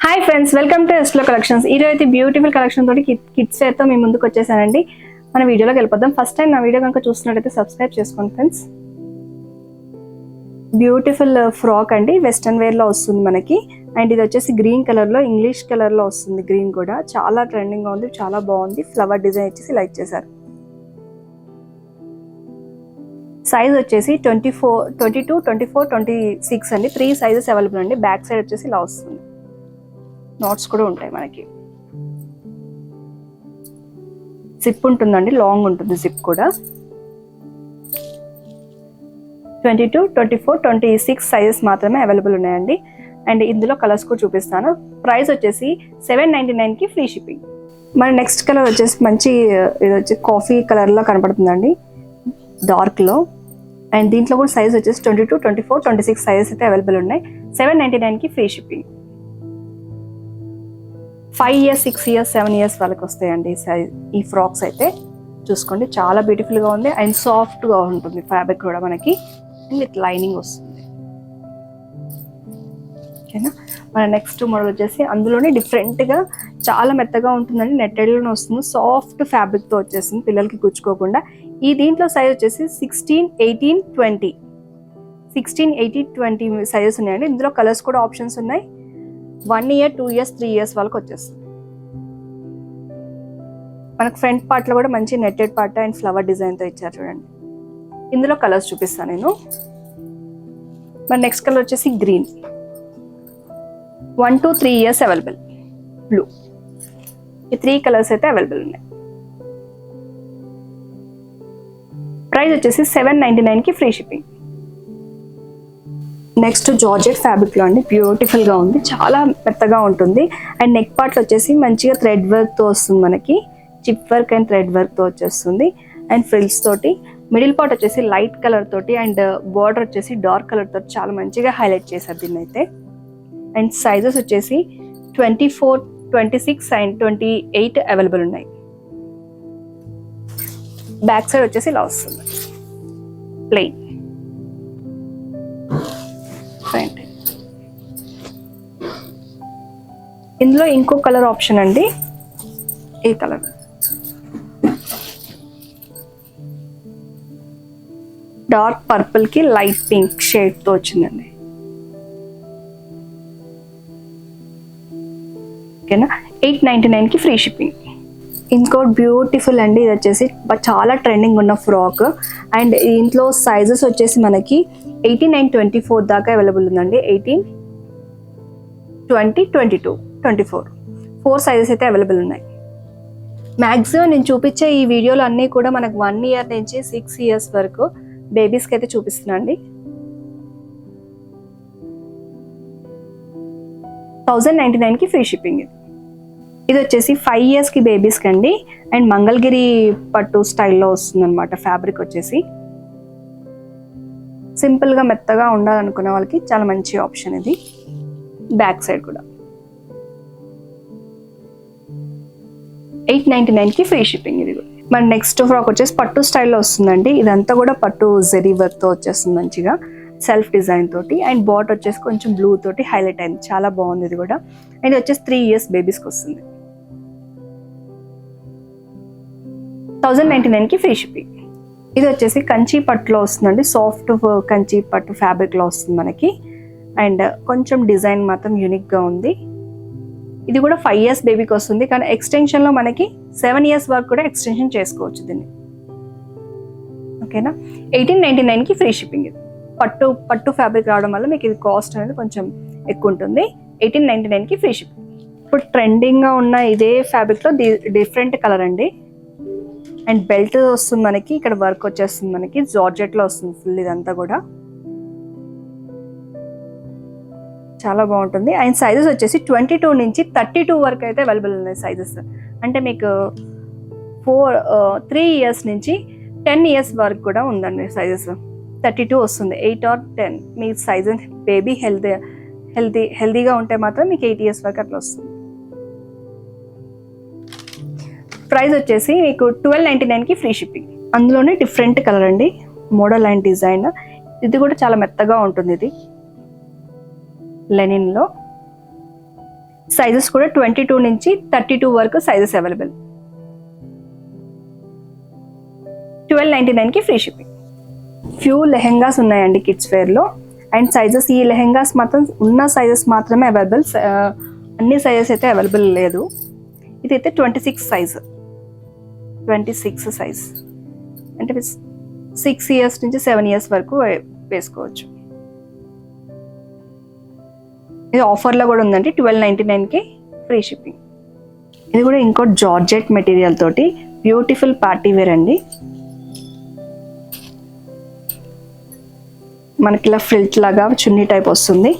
Hi friends, welcome to ఎస్లో collections. ఈరోజు అయితే బ్యూటిఫుల్ కలెక్షన్ తోటి కిడ్స్ వేర్తో మీ ముందుకు వచ్చేసానండి. మన వీడియోలోకి వెళ్ళిపోదాం. ఫస్ట్ టైం నా వీడియో కనుక చూస్తున్నట్టయితే సబ్స్క్రైబ్ చేసుకోండి ఫ్రెండ్స్. బ్యూటిఫుల్ ఫ్రాక్ అండి, వెస్టర్న్ వేర్ లో వస్తుంది మనకి. అండ్ ఇది వచ్చేసి గ్రీన్ కలర్ లో, ఇంగ్లీష్ కలర్ లో వస్తుంది. గ్రీన్ కూడా చాలా ట్రెండింగ్ గా ఉంది, చాలా బాగుంది. ఫ్లవర్ డిజైన్ వచ్చేసి లైక్ చేశారు. సైజ్ వచ్చేసి 22, 24, 26 అండి. 3 సైజెస్ అవైలబుల్ అండి. బ్యాక్ సైడ్ వచ్చేసి ఇలా వస్తుంది. నాట్స్ కూడా ఉంటాయి మనకి. జిప్ ఉంటుందండి, లాంగ్ ఉంటుంది జిప్ కూడా. 22, 24, 26 సైజెస్ మాత్రమే అవైలబుల్ ఉన్నాయండి. అండ్ ఇందులో కలర్స్ కూడా చూపిస్తాను. ప్రైస్ వచ్చేసి $7.99 కి ఫ్రీ షిప్పింగ్. మన నెక్స్ట్ కలర్ వచ్చేసి మంచి ఇది వచ్చి కాఫీ కలర్ లో కనపడుతుందండి, డార్క్ లో. అండ్ దీంట్లో కూడా సైజ్ వచ్చేసి 22, 24, 26 సైజెస్ అయితే అవైలబుల్ ఉన్నాయి. $7.99 కి free shipping. 5 years, 6 years, 7 years వాళ్ళకి వస్తాయండి ఈ ఫ్రాక్స్ అయితే. చూసుకోండి, చాలా బ్యూటిఫుల్ గా ఉంది. అండ్ సాఫ్ట్ గా ఉంటుంది ఫ్యాబ్రిక్ కూడా మనకి. విత్ లైనింగ్ వస్తుంది. ఓకేనా. మన నెక్స్ట్ మోడల్ వచ్చేసి అందులోనే డిఫరెంట్ గా చాలా మెత్తగా ఉంటుందండి. నెట్టెడ్ లోనే వస్తుంది. సాఫ్ట్ ఫ్యాబ్రిక్ తో వచ్చేస్తుంది, పిల్లలకి గుచ్చుకోకుండా. ఈ దీంట్లో సైజ్ వచ్చేసి 16, 18, 20 16, 18, 20 సైజెస్ ఉన్నాయండి. ఇందులో కలర్స్ కూడా ఆప్షన్స్ ఉన్నాయి. 1 year, 2 years, 3 years వాళ్ళకి వచ్చేస్తుంది. మనకు ఫ్రంట్ పార్ట్ లో కూడా మంచి netted part and flower design తో ఇచ్చారు చూడండి. ఇందులో కలర్స్ చూపిస్తాను నేను. మన నెక్స్ట్ కలర్ వచ్చేసి green. 1 to 3 years available. Blue. ఈ 3 కలర్స్ అయితే అవైలబుల్ ఉన్నాయి. ప్రైస్ వచ్చేసి $7.99 కి free shipping. Next georgette fabric లో అండి, బ్యూటిఫుల్ గా ఉంది, చాలా మెత్తగా ఉంటుంది. అండ్ నెక్ పార్ట్ వచ్చేసి మంచిగా థ్రెడ్ వర్క్ తో వస్తుంది మనకి. Chip work and thread work తో వచ్చేస్తుంది. అండ్ ఫ్రిల్స్ తోటి. మిడిల్ పార్ట్ వచ్చేసి లైట్ కలర్ తోటి అండ్ బార్డర్ వచ్చేసి డార్క్ కలర్ తోటి చాలా మంచిగా హైలైట్ చేశారు దీన్ని అయితే. అండ్ సైజెస్ వచ్చేసి 24, 26 అండ్ 28 అవైలబుల్ ఉన్నాయి. బ్యాక్ సైడ్ వచ్చేసి ఇలా వస్తుంది, ప్లెయిన్. ఇందులో ఇంకో కలర్ ఆప్షన్ అండి, ఈ కలర్. డార్క్ పర్పుల్ కి లైట్ పింక్ షేడ్ తో వచ్చిందండి. ఓకేనా. $8.99 కి ఫ్రీ షిప్పింగ్. ఇంకోటి బ్యూటిఫుల్ అండి, ఇది వచ్చేసి చాలా ట్రెండింగ్ ఉన్న ఫ్రాక్. అండ్ ఇంట్లో సైజెస్ వచ్చేసి మనకి 18 and 24 దాకా అవైలబుల్ ఉందండి. 18, 20, 22, 24 4 సైజెస్ అయితే అవైలబుల్ ఉన్నాయి. మ్యాక్సిమం నేను చూపించే ఈ వీడియోలు అన్నీ కూడా మనకు 1 year నుంచి 6 years వరకు బేబీస్కి అయితే చూపిస్తున్నా అండి. 1099 కి ఫ్రీ షిప్పింగ్. ఇది వచ్చేసి 5 years కి బేబీస్కి అండి. అండ్ మంగళగిరి పట్టు స్టైల్లో వస్తుంది అనమాట ఫ్యాబ్రిక్ వచ్చేసి. సింపుల్ గా మెత్తగా ఉండాలనుకునే వాళ్ళకి చాలా మంచి ఆప్షన్ ఇది. బ్యాక్ సైడ్ కూడా. 899 కి ఫ్రీ షిప్పింగ్. ఇది కూడా మన నెక్స్ట్ ఫ్రాక్ వచ్చేసి పట్టు స్టైల్లో వస్తుందండి. ఇదంతా కూడా పట్టు జెరీ వర్క్ తో వచ్చేస్తుంది మంచిగా, సెల్ఫ్ డిజైన్ తోటి. అండ్ బాట్ వచ్చేసి కొంచెం బ్లూ తోటి హైలైట్ అయింది, చాలా బాగుంది ఇది కూడా. అండ్ వచ్చేసి 3 years బేబీస్కి వస్తుంది. 1099 కి ఫ్రీ షిప్పింగ్. ఇది వచ్చేసి కంచి పట్టులో వస్తుందండి, సాఫ్ట్ కంచి పట్టు ఫ్యాబ్రిక్ లో వస్తుంది మనకి. అండ్ కొంచెం డిజైన్ మాత్రం యూనిక్ గా ఉంది. ఇది కూడా 5 years బేబీకి వస్తుంది, కానీ ఎక్స్టెన్షన్ లో మనకి 7 years వరకు కూడా ఎక్స్టెన్షన్ చేసుకోవచ్చు దీన్ని. ఓకేనా. 1899 కి ఫ్రీ షిప్పింగ్. ఇది పట్టు ఫ్యాబ్రిక్ రావడం వల్ల మీకు ఇది కాస్ట్ అనేది కొంచెం ఎక్కువ ఉంటుంది. 1899 కి ఫ్రీ షిప్పింగ్. ఇప్పుడు ట్రెండింగ్ గా ఉన్న ఇదే ఫ్యాబ్రిక్ లో డిఫరెంట్ కలర్ అండి. అండ్ బెల్ట్ వస్తుంది మనకి, ఇక్కడ వర్క్ వచ్చేస్తుంది మనకి, జార్జెట్ లో వస్తుంది ఫుల్. ఇదంతా కూడా చాలా బాగుంటుంది. అండ్ సైజెస్ వచ్చేసి 22 నుంచి 32 వరకు అయితే అవైలబుల్ ఉన్నాయి సైజెస్. అంటే మీకు 3 years నుంచి 10 years వరకు కూడా ఉందండి సైజెస్. 32 వస్తుంది, 8 or 10 మీ సైజ్. బేబీ హెల్దీగా ఉంటే మాత్రం మీకు 8 years వరకు అట్లా వస్తుంది. ప్రైస్ వచ్చేసి మీకు $12.99 కి ఫ్రీ షిప్పింగ్. అందులోనే డిఫరెంట్ కలర్ అండి, మోడల్ అండ్ డిజైన్. ఇది కూడా చాలా మెత్తగా ఉంటుంది. ఇది లెనిన్ లో సైజెస్ కూడా 22 నుంచి 32 వరకు సైజెస్ అవైలబుల్. 1299కి ఫ్రీ షిప్పింగ్. ఫ్యూ లెహెంగాస్ ఉన్నాయండి కిడ్స్ వేర్లో. అండ్ సైజెస్, ఈ లెహెంగాస్ మాత్రం ఉన్న సైజెస్ మాత్రమే అవైలబుల్, అన్ని సైజెస్ అయితే అవైలబుల్ లేదు. ఇదైతే 26 సైజ్, 26 సైజ్ అంటే 6 ఇయర్స్ నుంచి 7 ఇయర్స్ వరకు వేసుకోవచ్చు. ఇది ఆఫర్లో కూడా ఉందండి, 1299కి ఫ్రీ షిప్పింగ్. ఇది కూడా ఇంకో జార్జెట్ మెటీరియల్ తోటి బ్యూటిఫుల్ పార్టీ వేర్ అండి. మనకి ఇలా ఫ్రిల్ట్ లాగా చున్నీ టైప్ వస్తుంది.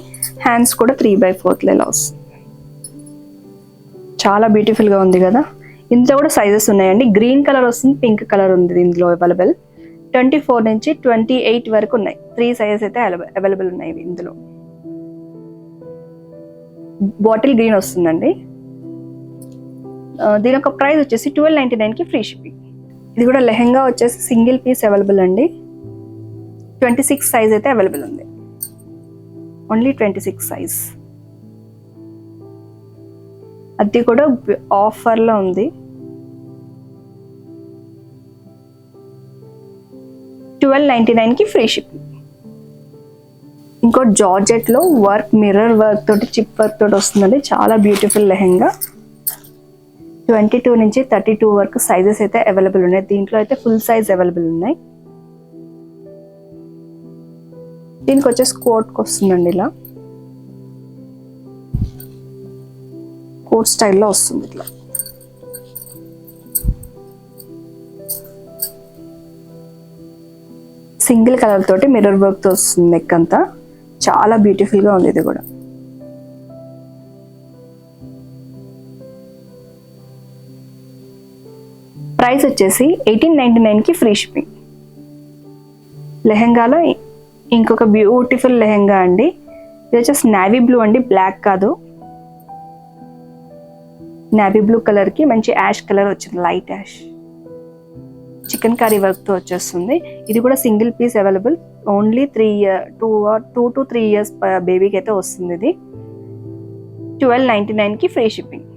హ్యాండ్స్ కూడా 3/4 ఇలా వస్తుంది. చాలా బ్యూటిఫుల్గా ఉంది కదా. ఇందులో కూడా సైజెస్ ఉన్నాయండి. గ్రీన్ కలర్ వస్తుంది, పింక్ కలర్ ఉంది ఇందులో అవైలబుల్. 24 నుంచి 28 వరకు ఉన్నాయి. 3 సైజెస్ అయితే అవైలబుల్ ఉన్నాయి ఇందులో. బాటిల్ గ్రీన్ వస్తుందండి. దీని యొక్క ప్రైస్ వచ్చేసి 1299కి ఫ్రీ షిప్పింగ్. ఇది కూడా లెహెంగా వచ్చేసి సింగిల్ పీస్ అవైలబుల్ అండి. 26 సైజ్ అయితే అవైలబుల్ ఉంది. Only 26 size. అది కూడా ఆఫర్లో ఉంది. 1299కి ఫ్రీ షిప్పింగ్. ఇంకో జార్జెట్లో వర్క్, మిర్రర్ వర్క్ తోటి, చిప్ వర్క్ తోటి వస్తుందండి. చాలా బ్యూటిఫుల్ లెహెంగా. 22 నుంచి 32 వరకు సైజెస్ అయితే అవైలబుల్ ఉన్నాయి. దీంట్లో అయితే ఫుల్ సైజ్ అవైలబుల్ ఉన్నాయి. దీనికి వచ్చేసి కోట్కి వస్తుందండి, ఇలా కోట్ స్టైల్లో వస్తుంది. ఇట్లా సింగిల్ కలర్ తోటి మిర్రర్ వర్క్ తో వస్తుంది. నెక్ అంతా చాలా బ్యూటిఫుల్ గా ఉంది. ఇది కూడా ప్రైస్ వచ్చేసి 1899కి ఫ్రీ షిప్పింగ్. లెహెంగాలో ఇంకొక బ్యూటిఫుల్ లెహెంగా అండి. ఇది వచ్చేసి నావీ బ్లూ అండి, బ్లాక్ కాదు. నావీ బ్లూ కలర్ కి మంచి యాష్ కలర్ వచ్చింది, light ash. Chikankari work తో వచ్చేస్తుంది. ఇది కూడా single piece available. Only 2 to 3 years బేబీకి అయితే వస్తుంది. ఇది 1299కి ఫ్రీ షిప్పింగ్.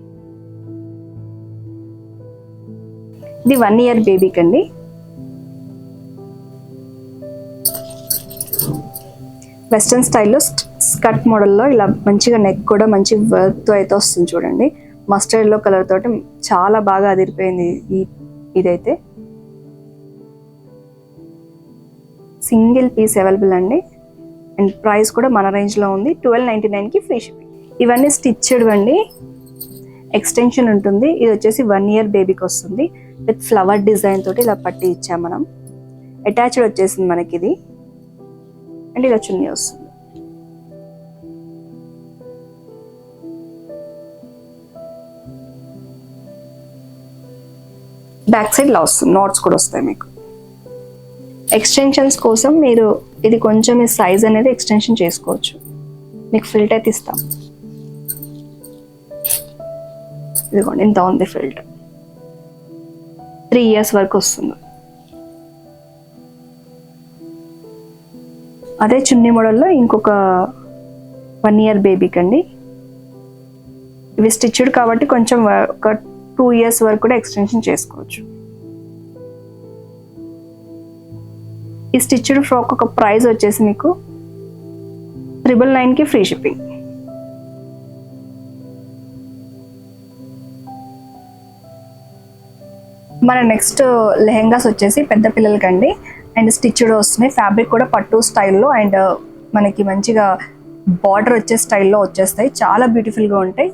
ఇది 1 ఇయర్ బేబీకి అండి. వెస్ట్రన్ స్టైల్లో స్కర్ట్ మోడల్లో ఇలా మంచిగా నెక్ కూడా మంచి వర్క్ తో అయితే వస్తుంది చూడండి. మస్టర్డ్ ఎల్లో కలర్ తోటి చాలా బాగా అదిరిపోయింది. ఇదైతే సింగిల్ పీస్ అవైలబుల్ అండి. అండ్ ప్రైస్ కూడా మన రేంజ్లో ఉంది. 1299కి ఫ్రీ షిప్పింగ్. ఇవన్నీ స్టిచ్డ్ అండి, ఎక్స్టెన్షన్ ఉంటుంది. ఇది వచ్చేసి 1 ఇయర్ బేబీకి వస్తుంది. విత్ ఫ్లవర్ డిజైన్ తోటి ఇలా పట్టి ఇచ్చాం మనం. అటాచ్డ్ వచ్చేసింది మనకి ఇది. అండ్ ఇలా చున్నీ వస్తుంది. బ్యాక్ సైడ్ ఇలా వస్తుంది, నోట్స్ కూడా వస్తాయి మీకు. ఎక్స్టెన్షన్స్ కోసం మీరు ఇది కొంచెం ఈ సైజ్ అనేది ఎక్స్టెన్షన్ చేసుకోవచ్చు. మీకు ఫిల్ట్ అయితే ఇస్తాం. ఇదిగోండి, ఇంత ఉంది ఫిల్ట్. 3 ఇయర్స్ వరకు వస్తుంది. అదే చున్నీ మోడల్లో ఇంకొక 1 ఇయర్ బేబీకి అండి. ఇవి స్టిచ్డ్ కాబట్టి కొంచెం ఒక 2 ఇయర్స్ వరకు కూడా ఎక్స్టెన్షన్ చేసుకోవచ్చు. ఈ స్టిచ్డ్ ఫ్రాక్ ఒక ప్రైస్ వచ్చేసి మీకు 999కి ఫ్రీ షిప్పింగ్. మన నెక్స్ట్ లెహెంగాస్ వచ్చేసి పెద్ద పిల్లలకండి. అండ్ స్టిచ్డ్ వస్తున్నాయి. ఫ్యాబ్రిక్ కూడా పట్టు స్టైల్లో అండ్ మనకి మంచిగా బార్డర్ వచ్చే స్టైల్లో వచ్చేస్తాయి. చాలా బ్యూటిఫుల్గా ఉంటాయి.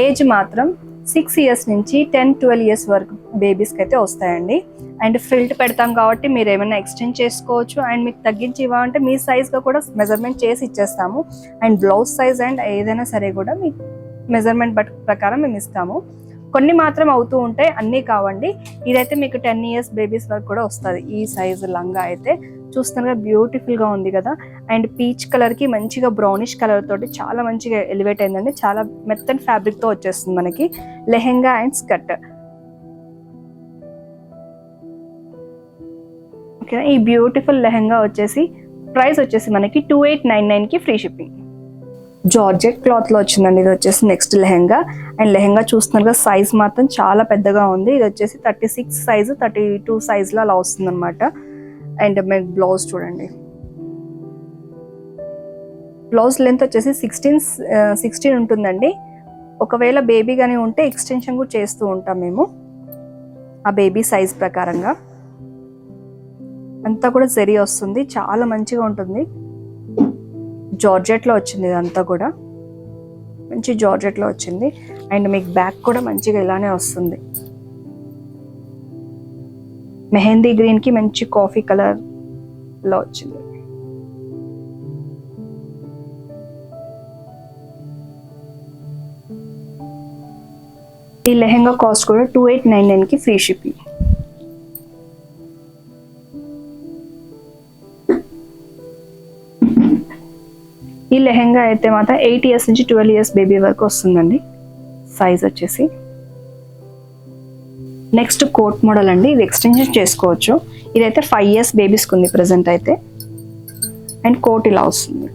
ఏజ్ మాత్రం 6 ఇయర్స్ నుంచి 10-12 ఇయర్స్ వరకు బేబీస్కి అయితే వస్తాయండి. అండ్ ఫిల్ట్ పెడతాం కాబట్టి మీరు ఏమైనా ఎక్స్టెండ్ చేసుకోవచ్చు. అండ్ మీకు తగ్గించి ఇవ్వాలంటే మీ సైజ్గా కూడా మెజర్మెంట్ చేసి ఇచ్చేస్తాము. అండ్ బ్లౌజ్ సైజ్ అండ్ ఏదైనా సరే కూడా మీ మెజర్మెంట్ ప్రకారం మేము ఇస్తాము. కొన్ని మాత్రం అవుతూ ఉంటాయి, అన్నీ కావండి. ఇదైతే మీకు 10 ఇయర్స్ బేబీస్ వరకు కూడా వస్తుంది. ఈ సైజు లంగా అయితే చూస్తున్నగా బ్యూటిఫుల్గా ఉంది కదా. అండ్ పీచ్ కలర్కి మంచిగా బ్రౌనిష్ కలర్ తోటి చాలా మంచిగా ఎలివేట్ అయిందండి. చాలా మెత్తని ఫ్యాబ్రిక్తో వచ్చేస్తుంది మనకి లెహెంగా అండ్ స్కర్ట్. ఓకేనా. ఈ బ్యూటిఫుల్ లెహెంగా వచ్చేసి ప్రైస్ వచ్చేసి మనకి 2899కి ఫ్రీ షిప్పింగ్. జార్జెట్ క్లాత్లో వచ్చిందండి. ఇది వచ్చేసి నెక్స్ట్ లెహెంగా. అండ్ లెహెంగా చూస్తున్నారుగా సైజ్ మాత్రం చాలా పెద్దగా ఉంది. ఇది వచ్చేసి 36 సైజు 32 సైజులో అలా వస్తుంది అనమాట. అండ్ మీకు బ్లౌజ్ చూడండి. బ్లౌజ్ లెంత్ వచ్చేసి 16 ఉంటుందండి. ఒకవేళ బేబీ కానీ ఉంటే ఎక్స్టెన్షన్ కూడా చేస్తూ ఉంటాం మేము ఆ బేబీ సైజ్ ప్రకారంగా. అంతా కూడా జరీ వస్తుంది, చాలా మంచిగా ఉంటుంది. జార్జెట్లో వచ్చింది, ఇదంతా కూడా మంచి జార్జెట్లో వచ్చింది. అండ్ మీకు బ్యాక్ కూడా మంచిగా ఇలానే వస్తుంది. మెహందీ గ్రీన్కి మంచి కాఫీ కలర్లో వచ్చింది. ఈ లెహెంగా కాస్ట్ కూడా 2899కి ఫ్రీ షిప్పింగ్. ఈ లెహెంగా అయితే మాత్రం 8 ఇయర్స్ నుంచి 12 ఇయర్స్ బేబీ వరకు వస్తుందండి సైజ్ వచ్చేసి. నెక్స్ట్ కోట్ మోడల్ అండి. ఇది ఎక్స్టెన్షన్ చేసుకోవచ్చు. ఇదైతే 5 ఇయర్స్ బేబీస్కి ఉంది ప్రజెంట్ అయితే. అండ్ కోట్ ఇలా వస్తుంది.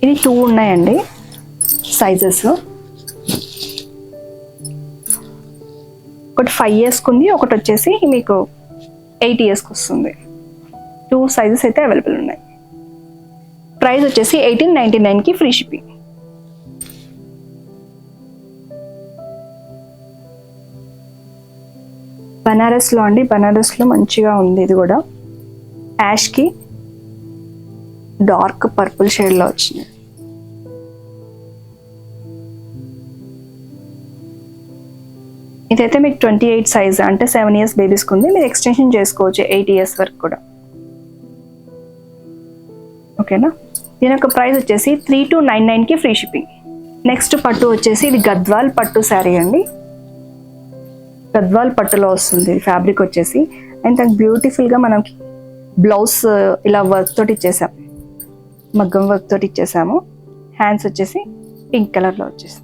ఇది 2 ఉన్నాయండి సైజెస్. ఒకటి 5 ఇయర్స్కి ఉంది, ఒకటి వచ్చేసి మీకు 8 ఇయర్స్కి వస్తుంది. 2 సైజెస్ అయితే అవైలబుల్ ఉన్నాయి. ప్రైస్ వచ్చేసి 1899కి ఫ్రీ షిప్పింగ్. బనారస్లో అండి. బనారస్లో మంచిగా ఉంది. ఇది కూడా యాష్కి డార్క్ పర్పుల్ షేడ్లో వచ్చింది. ఇదైతే మీకు 28 సైజ్ అంటే 7 ఇయర్స్ బేబీస్కి ఉంది. మీరు ఎక్స్టెన్షన్ చేసుకోవచ్చు 8 ఇయర్స్ వరకు కూడా. ఓకేనా. దీని యొక్క ప్రైస్ వచ్చేసి 3299కి ఫ్రీ షిప్పింగ్. నెక్స్ట్ పట్టు వచ్చేసి ఇది గద్వాల్ పట్టు శారీ అండి. గద్వాల్ పట్టులో వస్తుంది ఫ్యాబ్రిక్ వచ్చేసి. అండ్ దానికి బ్యూటిఫుల్గా మనకి బ్లౌజ్ ఇలా వర్క్ తోటి ఇచ్చేసాం, మగ్గం వర్క్ తోటి ఇచ్చేసాము. హ్యాండ్స్ వచ్చేసి పింక్ కలర్లో వచ్చేసి.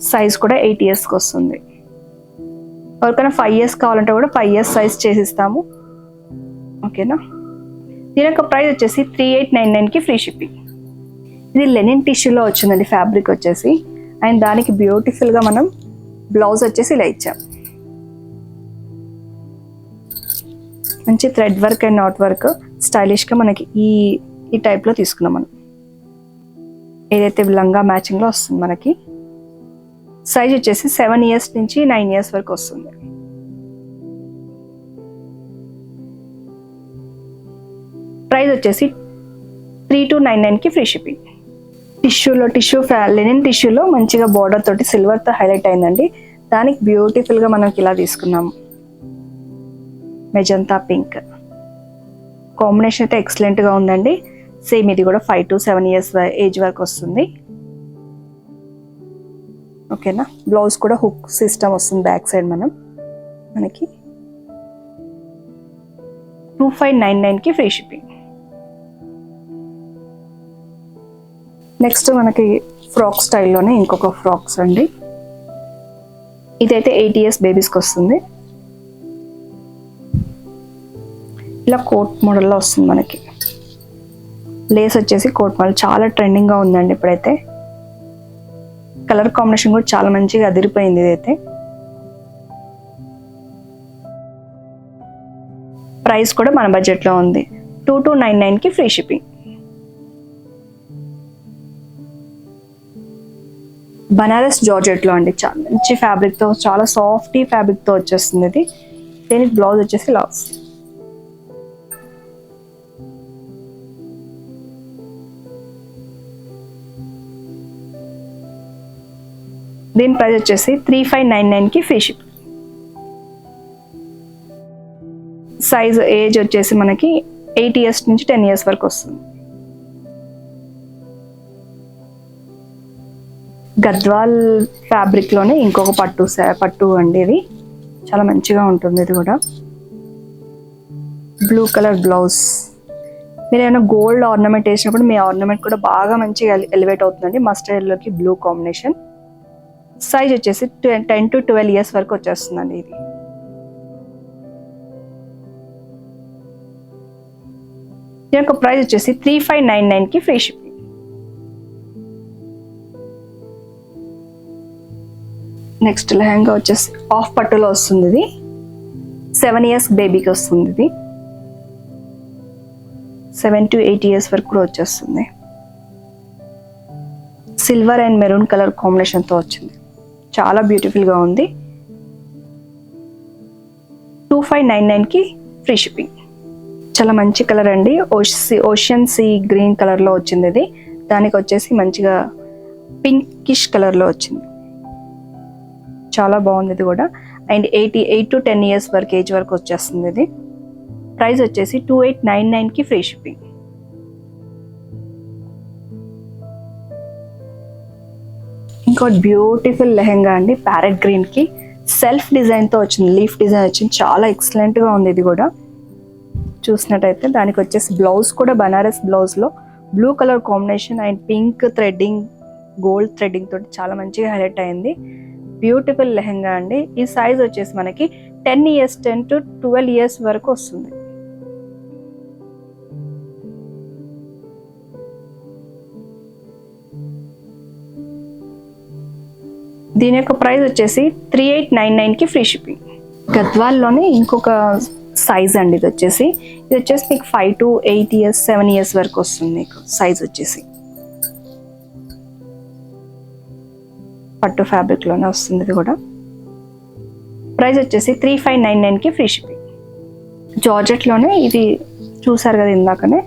సైజ్ కూడా 8 ఇయర్స్కి వస్తుంది. ఎవరికైనా 5 ఇయర్స్ కావాలంటే కూడా 5 ఇయర్స్ సైజ్ చేసిస్తాము. ఓకేనా. దీని యొక్క ప్రైస్ వచ్చేసి 3899కి ఫ్రీ షిప్పింగ్. ఇది లెనిన్ టిష్యూలో వచ్చిందండి ఫ్యాబ్రిక్ వచ్చేసి. అండ్ దానికి బ్యూటిఫుల్గా మనం బ్లౌజ్ వచ్చేసి ఇలా ఇచ్చాం. మంచి thread work and not work స్టైలిష్గా మనకి ఈ టైప్లో తీసుకున్నాం మనం. ఏదైతే లంగా మ్యాచింగ్లో వస్తుంది మనకి. సైజ్ వచ్చేసి 7 ఇయర్స్ నుంచి 9 ఇయర్స్ వరకు వస్తుంది. ప్రైస్ వచ్చేసి 3299కి ఫ్రీ షిప్పింగ్. లెనిన్ టిష్యూలో మంచిగా బార్డర్ తోటి సిల్వర్తో హైలైట్ అయిందండి. దానికి బ్యూటిఫుల్గా మనకి ఇలా తీసుకున్నాము. మెజంతా పింక్ కాంబినేషన్ అయితే ఎక్సలెంట్గా ఉందండి. సేమ్ ఇది కూడా 5 to 7 ఇయర్స్ ఏజ్ వరకు వస్తుంది. ఓకేనా. బ్లౌజ్ కూడా హుక్ సిస్టమ్ వస్తుంది బ్యాక్ సైడ్ మనకి 2599కి ఫ్రీ షిప్పింగ్. నెక్స్ట్ మనకి ఫ్రాక్ స్టైల్లోనే ఇంకొక ఫ్రాక్స్ అండి. ఇదైతే 8 ఇయర్స్ బేబీస్కి వస్తుంది. ఇలా కోట్ మోడల్లో వస్తుంది మనకి. లేస్ వచ్చేసి కోట్ మోడల్ చాలా ట్రెండింగ్గా ఉందండి ఇప్పుడైతే. కలర్ కాంబినేషన్ కూడా చాలా మంచిగా అదిరిపోయింది. ఇదైతే ప్రైస్ కూడా మన బడ్జెట్లో ఉంది. 2299కి ఫ్రీ షిప్పింగ్. బనారస్ జార్జెట్లో అండి. చాలా మంచి ఫ్యాబ్రిక్తో, చాలా సాఫ్టీ ఫ్యాబ్రిక్తో వచ్చేస్తుంది ఇది. దీనికి బ్లౌజ్ వచ్చేసి ఇలా వస్తుంది. దీని ప్రైస్ వచ్చేసి 3599కి ఫ్రీ షిప్. సైజ్ ఏజ్ వచ్చేసి మనకి 8 ఇయర్స్ నుంచి 10 ఇయర్స్ వరకు వస్తుంది. గద్వాల్ ఫ్యాబ్రిక్లోనే ఇంకొక పట్టు అండి. ఇది చాలా మంచిగా ఉంటుంది. ఇది కూడా బ్లూ కలర్ బ్లౌజ్. మీరు ఏమైనా గోల్డ్ ఆర్నమెంట్ వేసినప్పుడు మీ ఆర్నమెంట్ కూడా బాగా మంచిగా ఎలివేట్ అవుతుందండి. మస్టర్డ్ ఎల్లోకి బ్లూ కాంబినేషన్. సైజ్ వచ్చేసి 10 to 12 ఇయర్స్ వరకు వచ్చేస్తుందండి ఇది. దీని యొక్క ప్రైస్ వచ్చేసి 3599కి ఫ్రీ షిప్పింగ్. నెక్స్ట్ లెహంగా వచ్చేసి ఆఫ్ పట్టులో వస్తుంది. ఇది 7 ఇయర్స్ బేబీకి వస్తుంది. ఇది 7 to 8 ఇయర్స్ వరకు కూడా వచ్చేస్తుంది. సిల్వర్ అండ్ మెరూన్ కలర్ కాంబినేషన్తో వచ్చింది. చాలా బ్యూటిఫుల్గా ఉంది. 2599కి ఫ్రీ షిప్పింగ్. చాలా మంచి కలర్ అండి. ఓషియన్ సీ గ్రీన్ కలర్లో వచ్చింది. ఇది దానికి వచ్చేసి మంచిగా పింకిష్ కలర్లో వచ్చింది. చాలా బాగుంది ఇది కూడా. అండ్ 8 to 10 ఇయర్స్ వరకు ఏజ్ వరకు వచ్చేస్తుంది. ఇది ప్రైస్ వచ్చేసి 2899కి ఫ్రీ షిప్పింగ్. ఇంకోటి బ్యూటిఫుల్ లెహెంగా అండి. ప్యారెట్ గ్రీన్కి సెల్ఫ్ డిజైన్తో వచ్చింది. లీఫ్ డిజైన్ వచ్చింది. చాలా ఎక్సలెంట్గా ఉంది ఇది కూడా. చూసినట్టయితే దానికి వచ్చేసి బ్లౌజ్ కూడా బనారస్ బ్లౌజ్లో blue colour combination and pink threading, gold threading తోటి చాలా మంచిగా హైలైట్ అయింది. బ్యూటిఫుల్ లెహెంగా అండి. ఈ సైజ్ వచ్చేసి మనకి 10 to 12 ఇయర్స్ వరకు వస్తుంది. దీని యొక్క ప్రైస్ వచ్చేసి 3899కి ఫ్రీ షిప్పింగ్. గద్వాల్లోనే ఇంకొక సైజ్ అండి. ఇది వచ్చేసి మీకు 5 to 8 ఇయర్స్ 7 ఇయర్స్ వరకు వస్తుంది. మీకు సైజ్ వచ్చేసి పట్టు ఫ్యాబ్రిక్లోనే వస్తుంది. ఇది కూడా ప్రైస్ వచ్చేసి 3599కి ఫ్రీ షిప్పింగ్. జార్జెట్లోనే ఇది చూసారు కదా ఇందాకనే,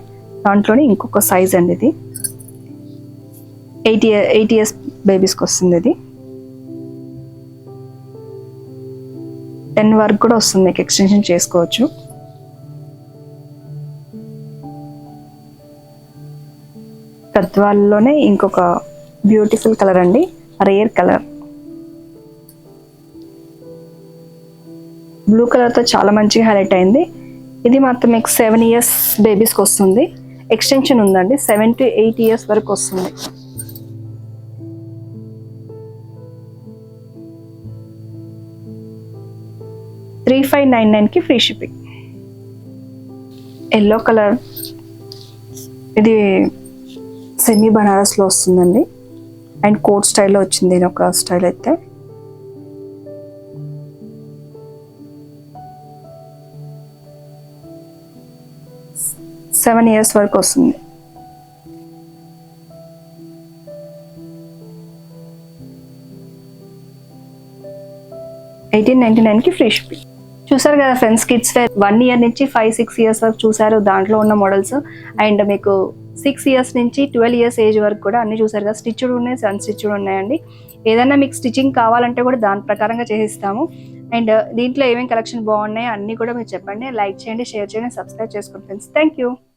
దాంట్లోనే ఇంకొక సైజ్ అండి. ఇది 8 ఇయర్స్ బేబీస్కి వస్తుంది. ఇది 10 వరకు కూడా వస్తుంది. మీకు ఎక్స్టెన్షన్ చేసుకోవచ్చు. గద్వాల్లోనే ఇంకొక బ్యూటిఫుల్ కలర్ అండి. రేర్ కలర్ బ్లూ కలర్తో చాలా మంచిగా హైలైట్ అయింది. ఇది మాత్రం మీకు 7 ఇయర్స్ బేబీస్కి వస్తుంది. ఎక్స్టెన్షన్ ఉందండి. 7 to 8 ఇయర్స్ వరకు వస్తుంది. $3599కి ఫ్రీ షిప్పింగ్. ఎల్లో కలర్ ఇది సెమీ బనారస్లో వస్తుందండి. అండ్ కోట్ స్టైల్లో వచ్చింది. ఇది ఒక స్టైల్ అయితే 7 ఇయర్స్ వరకు వస్తుంది. $1899కి ఫ్రీ షిప్పింగ్. చూసారు కదా ఫ్రెండ్స్, కిడ్స్ వేర్ 1 ఇయర్ నుంచి 5-6 ఇయర్స్ వరకు చూసారు. దాంట్లో ఉన్న మోడల్స్ అండ్ మీకు 6 ఇయర్స్ నుంచి 12 ఇయర్స్ ఏజ్ వరకు కూడా అన్ని చూసారు కదా. స్టిచ్డ్ ఉన్నాయి, అన్స్టిచ్డ్ ఉన్నాయండి. ఏదైనా మీకు స్టిచ్చింగ్ కావాలంటే కూడా దాని ప్రకారంగా చేసిస్తాము. అండ్ దీంట్లో ఏమేమి కలెక్షన్ బాగున్నాయో అన్నీ కూడా మీరు చెప్పండి. లైక్ చేయండి, షేర్ చేయండి, సబ్స్క్రైబ్ చేసుకోండి ఫ్రెండ్స్. Thank you.